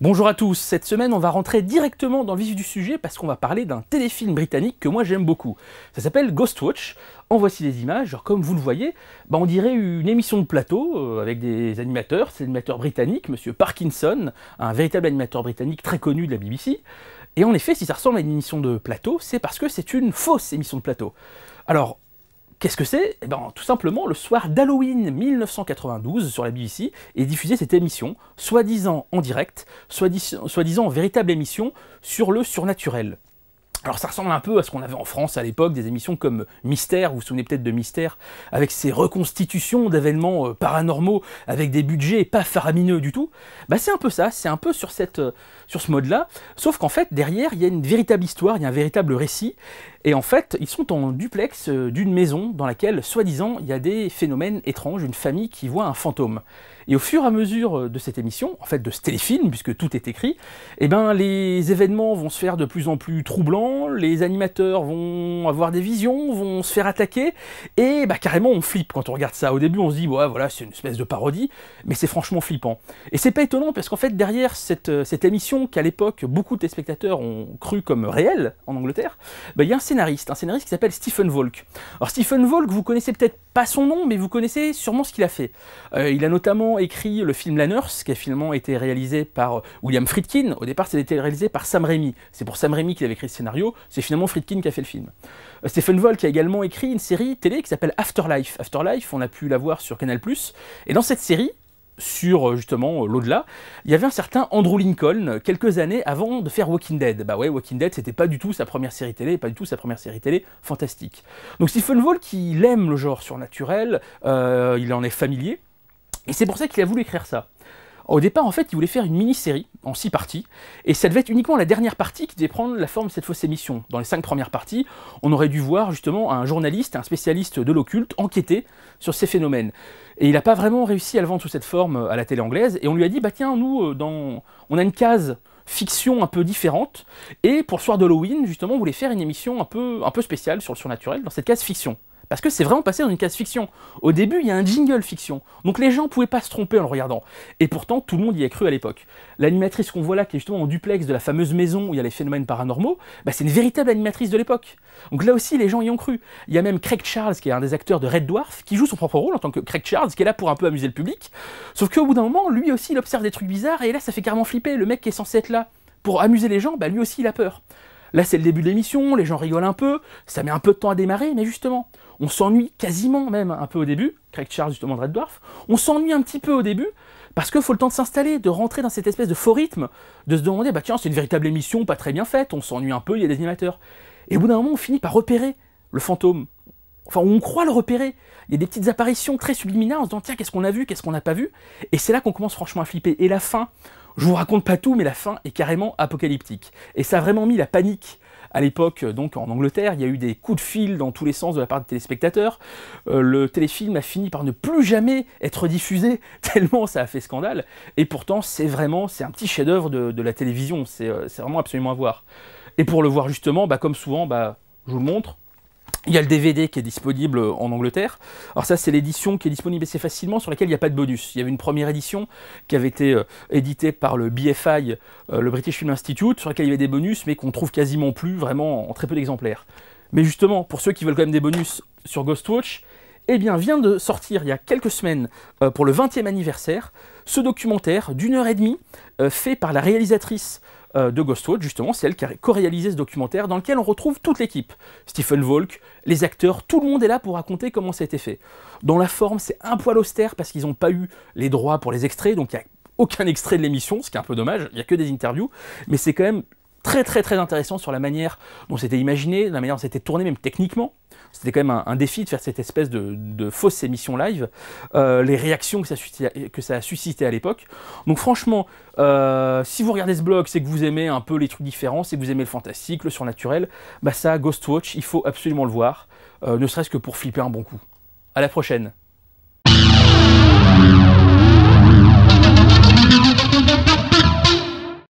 Bonjour à tous, cette semaine on va rentrer directement dans le vif du sujet parce qu'on va parler d'un téléfilm britannique que moi j'aime beaucoup. Ça s'appelle Ghostwatch, en voici les images. Alors, comme vous le voyez, on dirait une émission de plateau avec des animateurs, c'est l'animateur britannique, Monsieur Parkinson, un véritable animateur britannique très connu de la BBC. Et en effet, si ça ressemble à une émission de plateau, c'est parce que c'est une fausse émission de plateau. Alors, qu'est-ce que c'est? Tout simplement, le soir d'Halloween 1992, sur la BBC, est diffusée cette émission, soi-disant en direct, soi-disant véritable émission sur le surnaturel. Alors ça ressemble un peu à ce qu'on avait en France à l'époque, des émissions comme Mystère, vous vous souvenez peut-être de Mystère, avec ses reconstitutions d'événements paranormaux, avec des budgets pas faramineux du tout. C'est un peu ça, c'est un peu sur ce mode-là, sauf qu'en fait, derrière, il y a une véritable histoire, il y a un véritable récit, et en fait, ils sont en duplex d'une maison dans laquelle, soi-disant, il y a des phénomènes étranges, une famille qui voit un fantôme. Et au fur et à mesure de cette émission, en fait de ce téléfilm, puisque tout est écrit, les événements vont se faire de plus en plus troublants, les animateurs vont avoir des visions, vont se faire attaquer, et carrément on flippe quand on regarde ça. Au début on se dit, ouais voilà, c'est une espèce de parodie, mais c'est franchement flippant. Et c'est pas étonnant, parce qu'en fait derrière cette émission, qu'à l'époque beaucoup de téléspectateurs ont cru comme réelle en Angleterre, il y a un scénariste qui s'appelle Stephen Volk. Alors Stephen Volk, vous connaissez peut-être pas son nom, mais vous connaissez sûrement ce qu'il a fait. Il a notamment écrit le film La Nurse, qui a finalement été réalisé par William Friedkin. Au départ, c'était réalisé par Sam Raimi. C'est pour Sam Raimi qu'il avait écrit le scénario, c'est finalement Friedkin qui a fait le film. Stephen Volk a également écrit une série télé qui s'appelle Afterlife. Afterlife, on a pu la voir sur Canal+, et dans cette série, sur justement l'au-delà, il y avait un certain Andrew Lincoln, quelques années avant de faire Walking Dead. Walking Dead, c'était pas du tout sa première série télé, fantastique. Donc Stephen Volk, il aime le genre surnaturel, il en est familier, et c'est pour ça qu'il a voulu écrire ça. Au départ, en fait, il voulait faire une mini-série en 6 parties, et ça devait être uniquement la dernière partie qui devait prendre la forme de cette fausse émission. Dans les 5 premières parties, on aurait dû voir justement un journaliste, un spécialiste de l'occulte, enquêter sur ces phénomènes. Et il n'a pas vraiment réussi à le vendre sous cette forme à la télé anglaise, et on lui a dit, tiens, nous, on a une case fiction un peu différente, et pour le soir d'Halloween, justement, on voulait faire une émission un peu spéciale sur le surnaturel, dans cette case fiction. Parce que c'est vraiment passé dans une case fiction. Au début, il y a un jingle fiction. Donc les gens ne pouvaient pas se tromper en le regardant. Et pourtant, tout le monde y a cru à l'époque. L'animatrice qu'on voit là, qui est justement en duplex de la fameuse maison où il y a les phénomènes paranormaux, c'est une véritable animatrice de l'époque. Donc là aussi, les gens y ont cru. Il y a même Craig Charles, qui est un des acteurs de Red Dwarf, qui joue son propre rôle en tant que Craig Charles, qui est là pour un peu amuser le public. Sauf qu'au bout d'un moment, lui aussi, il observe des trucs bizarres, et là, ça fait carrément flipper. Le mec qui est censé être là pour amuser les gens, lui aussi, il a peur. Là, c'est le début de l'émission, les gens rigolent un peu, ça met un peu de temps à démarrer, mais justement, on s'ennuie quasiment même un peu au début, Craig Charles justement de Red Dwarf, on s'ennuie un petit peu au début, parce qu'il faut le temps de s'installer, de rentrer dans cette espèce de faux rythme, de se demander, tiens, c'est une véritable émission, pas très bien faite, on s'ennuie un peu, il y a des animateurs. Et au bout d'un moment, on finit par repérer le fantôme. Enfin, on croit le repérer. Il y a des petites apparitions très subliminaires en se disant, tiens, qu'est-ce qu'on a vu, qu'est-ce qu'on n'a pas vu? Et c'est là qu'on commence franchement à flipper. Et la fin, je vous raconte pas tout, mais la fin est carrément apocalyptique. Et ça a vraiment mis la panique. À l'époque, donc en Angleterre, il y a eu des coups de fil dans tous les sens de la part des téléspectateurs. Le téléfilm a fini par ne plus jamais être diffusé, tellement ça a fait scandale. Et pourtant, c'est un petit chef-d'œuvre de la télévision. C'est vraiment absolument à voir. Et pour le voir justement, comme souvent, je vous le montre. Il y a le DVD qui est disponible en Angleterre. Alors ça, c'est l'édition qui est disponible assez facilement, sur laquelle il n'y a pas de bonus. Il y avait une première édition qui avait été éditée par le BFI, le British Film Institute, sur laquelle il y avait des bonus, mais qu'on trouve quasiment plus, vraiment en très peu d'exemplaires. Mais justement, pour ceux qui veulent quand même des bonus sur Ghostwatch, vient de sortir il y a quelques semaines, pour le 20e anniversaire, ce documentaire d'1h30, fait par la réalisatrice de Ghostwatch, justement, c'est elle qui a co-réalisé ce documentaire, dans lequel on retrouve toute l'équipe. Stephen Volk, les acteurs, tout le monde est là pour raconter comment ça a été fait. Dans la forme, c'est un poil austère, parce qu'ils n'ont pas eu les droits pour les extraits, donc il n'y a aucun extrait de l'émission, ce qui est un peu dommage, il n'y a que des interviews, mais c'est quand même très intéressant sur la manière dont c'était imaginé, la manière dont c'était tourné, même techniquement. C'était quand même un défi de faire cette espèce de fausse émission live, les réactions que ça a suscité à l'époque. Donc franchement, si vous regardez ce blog, c'est que vous aimez un peu les trucs différents, c'est que vous aimez le fantastique, le surnaturel, ça, Ghostwatch, il faut absolument le voir, ne serait-ce que pour flipper un bon coup. À la prochaine.